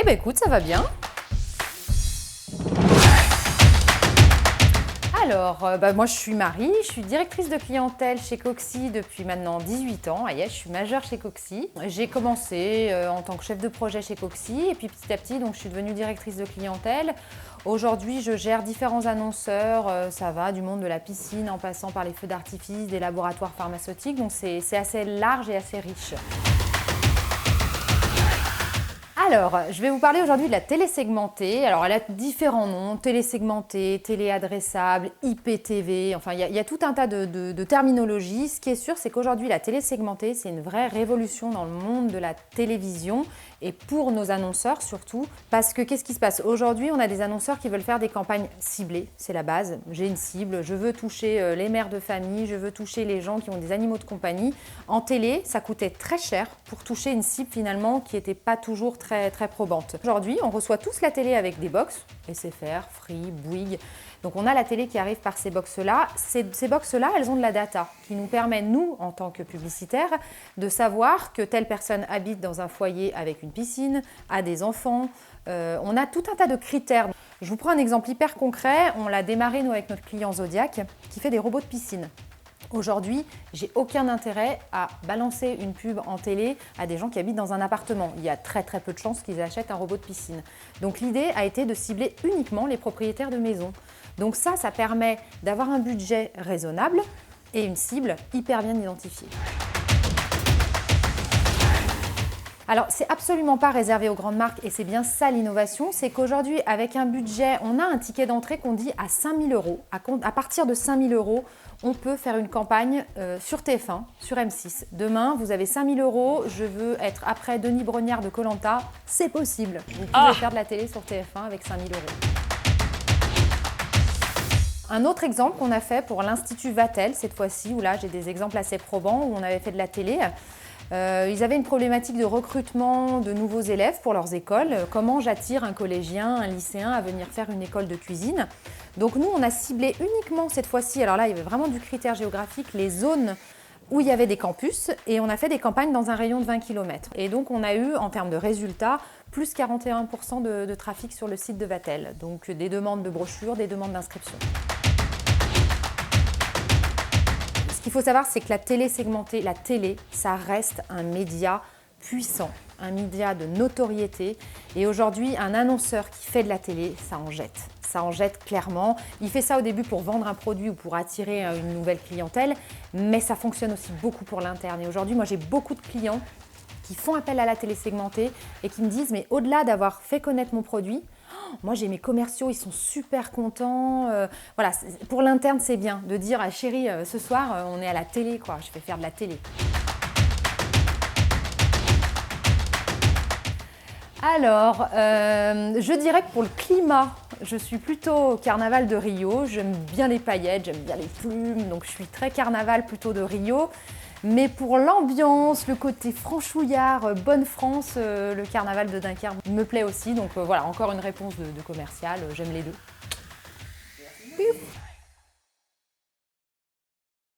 bah écoute, ça va bien. Alors, moi je suis Marie, je suis directrice de clientèle chez Coxy depuis maintenant 18 ans. Je suis majeure chez Coxy. J'ai commencé en tant que chef de projet chez Coxy et puis petit à petit donc, je suis devenue directrice de clientèle. Aujourd'hui, je gère différents annonceurs, ça va du monde de la piscine en passant par les feux d'artifice, des laboratoires pharmaceutiques, donc c'est assez large et assez riche. Alors, je vais vous parler aujourd'hui de la télé segmentée. Alors, elle a différents noms, télé segmentée, télé adressable, IPTV, enfin, il y a tout un tas de terminologies. Ce qui est sûr, c'est qu'aujourd'hui, la télé segmentée, c'est une vraie révolution dans le monde de la télévision et pour nos annonceurs surtout. Parce que qu'est-ce qui se passe? Aujourd'hui, on a des annonceurs qui veulent faire des campagnes ciblées, c'est la base. J'ai une cible, je veux toucher les mères de famille, je veux toucher les gens qui ont des animaux de compagnie. En télé, ça coûtait très cher pour toucher une cible finalement qui n'était pas toujours très probante. Aujourd'hui, on reçoit tous la télé avec des box, SFR, Free, Bouygues. Donc on a la télé qui arrive par ces box-là. Ces box-là, elles ont de la data qui nous permet, nous, en tant que publicitaires, de savoir que telle personne habite dans un foyer avec une piscine, a des enfants. On a tout un tas de critères. Je vous prends un exemple hyper concret. On l'a démarré, nous, avec notre client Zodiac, qui fait des robots de piscine. Aujourd'hui, j'ai aucun intérêt à balancer une pub en télé à des gens qui habitent dans un appartement. Il y a très peu de chances qu'ils achètent un robot de piscine. Donc l'idée a été de cibler uniquement les propriétaires de maisons. Donc ça permet d'avoir un budget raisonnable et une cible hyper bien identifiée. Alors, c'est absolument pas réservé aux grandes marques et c'est bien ça l'innovation, c'est qu'aujourd'hui, avec un budget, on a un ticket d'entrée qu'on dit à 5 000 €. À partir de 5 000 €, on peut faire une campagne sur TF1, sur M6. Demain, vous avez 5 000 €, je veux être après Denis Brognard de Koh Lanta, c'est possible. Vous pouvez faire de la télé sur TF1 avec 5 000 €. Un autre exemple qu'on a fait pour l'Institut Vatel, cette fois-ci, où là j'ai des exemples assez probants, où on avait fait de la télé. Ils avaient une problématique de recrutement de nouveaux élèves pour leurs écoles. Comment j'attire un collégien, un lycéen à venir faire une école de cuisine? Donc nous, on a ciblé uniquement cette fois-ci, alors là, il y avait vraiment du critère géographique, les zones où il y avait des campus et on a fait des campagnes dans un rayon de 20 km. Et donc on a eu, en termes de résultats, plus 41% de trafic sur le site de Vatel. Donc des demandes de brochures, des demandes d'inscription. Ce qu'il faut savoir, c'est que la télé segmentée, la télé, ça reste un média puissant, un média de notoriété. Et aujourd'hui, un annonceur qui fait de la télé, ça en jette. Ça en jette clairement. Il fait ça au début pour vendre un produit ou pour attirer une nouvelle clientèle, mais ça fonctionne aussi beaucoup pour l'interne. Et aujourd'hui, moi, j'ai beaucoup de clients qui font appel à la télé segmentée et qui me disent, mais au-delà d'avoir fait connaître mon produit, moi, j'ai mes commerciaux, ils sont super contents. Voilà, pour l'interne, c'est bien de dire ah, chérie, ce soir, on est à la télé, quoi. Je vais faire de la télé. Alors, je dirais que pour le climat, je suis plutôt carnaval de Rio. J'aime bien les paillettes, j'aime bien les plumes, donc je suis très carnaval plutôt de Rio. Mais pour l'ambiance, le côté franchouillard, bonne France, le carnaval de Dunkerque me plaît aussi. Donc voilà, encore une réponse de commercial, j'aime les deux.